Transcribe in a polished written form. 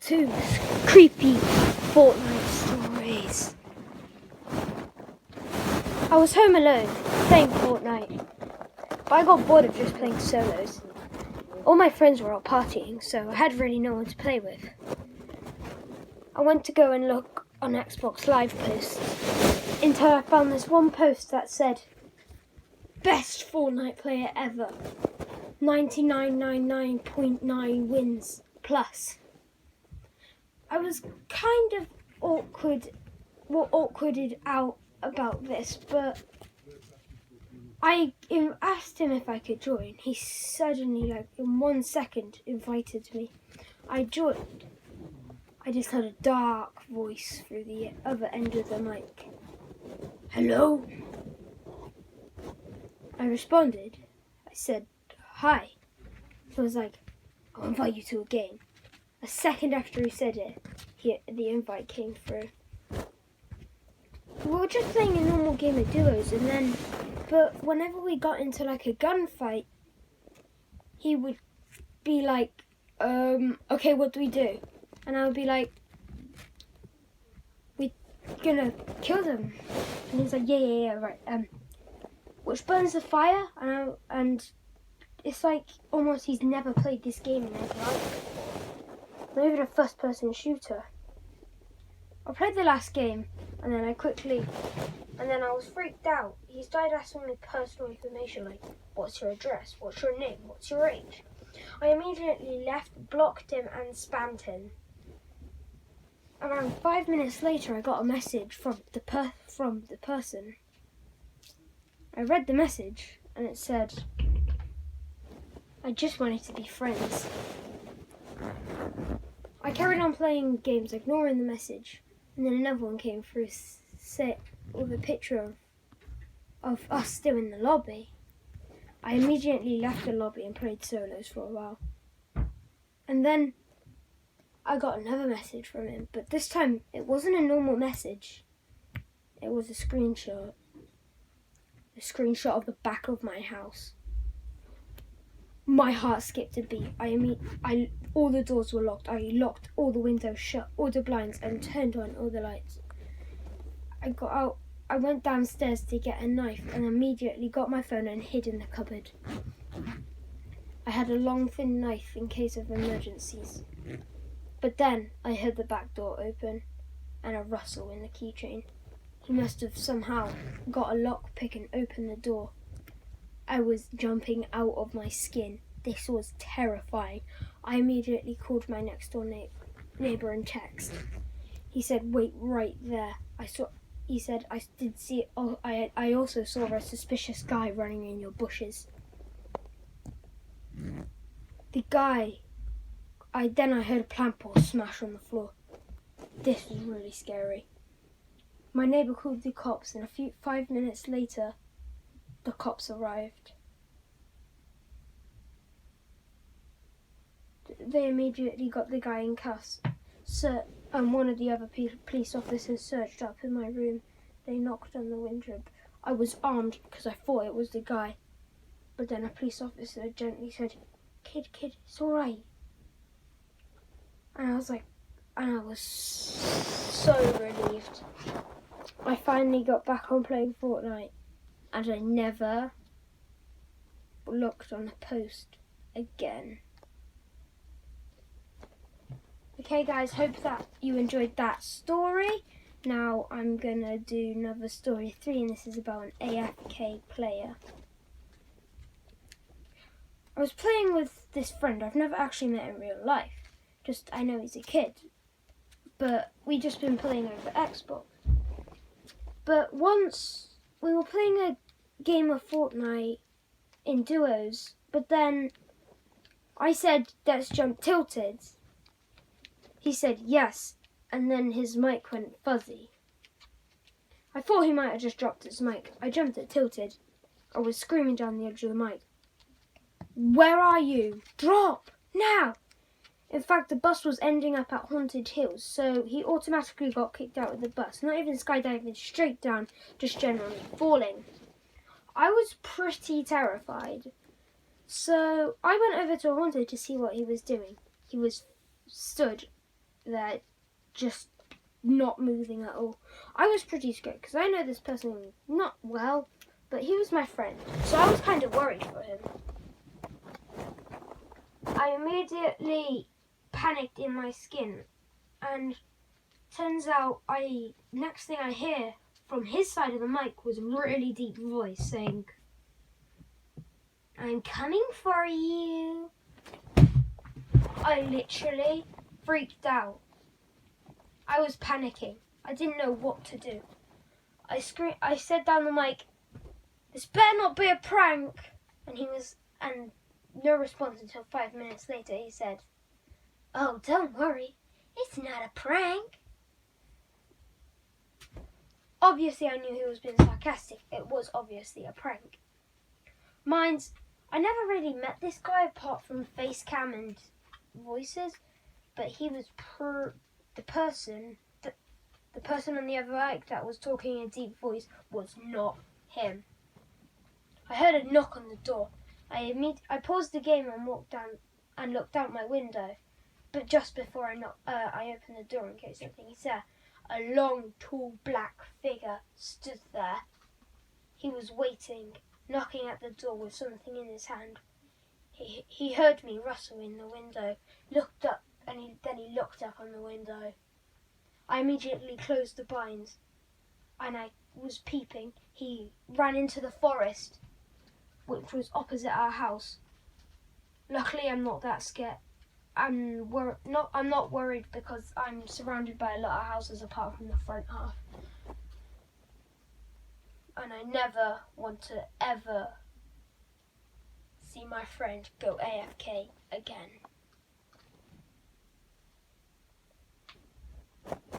to creepy Fortnite stories. I was home alone playing Fortnite, but I got bored of just playing solos. All my friends were out partying, so I had really no one to play with. I went to go and look on Xbox Live posts until I found this one post that said, "Best Fortnite player ever, 99.9 wins plus." I was kind of awkwarded out about this, but I asked him if I could join. He suddenly, in 1 second, invited me. I joined. I just heard a dark voice through the other end of the mic. "Hello?" I responded. I said, "Hi." He was like, "I'll invite you to a game." A second after he said it, the invite came through. We were just playing a normal game of duos, but whenever we got into a gunfight, he would be like, "Okay, what do we do?" And I would be like, "We're gonna kill them." And he's like, yeah, right. Which burns the fire? And it's like almost he's never played this game in his life. Not even a first-person shooter. I played the last game, and then I was freaked out. He started asking me personal information like, "What's your address? What's your name? What's your age?" I immediately left, blocked him, and spammed him. Around 5 minutes later, I got a message from the person. I read the message, and it said, "I just wanted to be friends." I carried on playing games, ignoring the message, and then another one came through with a picture of us still in the lobby. I immediately left the lobby and played solos for a while. And then I got another message from him, but this time it wasn't a normal message. It was a screenshot. A screenshot of the back of my house. My heart skipped a beat. All the doors were locked. I locked all the windows, shut all the blinds, and turned on all the lights. I got out. I went downstairs to get a knife and immediately got my phone and hid in the cupboard. I had a long, thin knife in case of emergencies. But then I heard the back door open and a rustle in the keychain. He must have somehow got a lockpick and opened the door. I was jumping out of my skin. This was terrifying. I immediately called my next door neighbor and text. He said, "Wait right there." He said, "I did see. I also saw a suspicious guy running in your bushes." The guy. Then I heard a plant pot smash on the floor. This was really scary. My neighbor called the cops, and 5 minutes later, the cops arrived. They immediately got the guy in cuffs. One of the other police officers searched up in my room. They knocked on the window. I was armed because I thought it was the guy. But then a police officer gently said, Kid, it's all right." And I was so relieved. I finally got back on playing Fortnite, and I never looked on a post again. Okay guys, hope that you enjoyed that story. Now I'm gonna do another story 3, and this is about an AFK player. I was playing with this friend I've never actually met in real life. Just I know he's a kid, but we just been playing over Xbox. But once we were playing a game of Fortnite in duos, but then I said, "Let's jump tilted." He said yes, and then his mic went fuzzy. I thought he might have just dropped his mic. I jumped at tilted. I was screaming down the edge of the mic, "Where are you? Drop! Now!" In fact, the bus was ending up at Haunted Hills, so he automatically got kicked out of the bus. Not even skydiving straight down, just generally falling. I was pretty terrified. So I went over to Haunted to see what he was doing. He was stood there, just not moving at all. I was pretty scared because I know this person not well, but he was my friend, so I was kind of worried for him. I immediately panicked in my skin, and turns out next thing I hear from his side of the mic was a really deep voice saying, "I'm coming for you." I literally freaked out. I was panicking. I didn't know what to do. I said down the mic, "This better not be a prank." And no response until 5 minutes later. He said, "Oh, don't worry. It's not a prank." Obviously, I knew he was being sarcastic. It was obviously a prank. I never really met this guy apart from face cam and voices, but he was the person on the other mic that was talking in a deep voice was not him. I heard a knock on the door. I paused the game and walked down and looked out my window, but just before I opened the door in case anything is there, a long, tall, black figure stood there. He was waiting, knocking at the door with something in his hand. He heard me rustle in the window, looked up, and then he looked up on the window. I immediately closed the blinds, and I was peeping. He ran into the forest, which was opposite our house. Luckily, I'm not that scared. I'm not worried because I'm surrounded by a lot of houses apart from the front half. And I never want to ever see my friend go AFK again.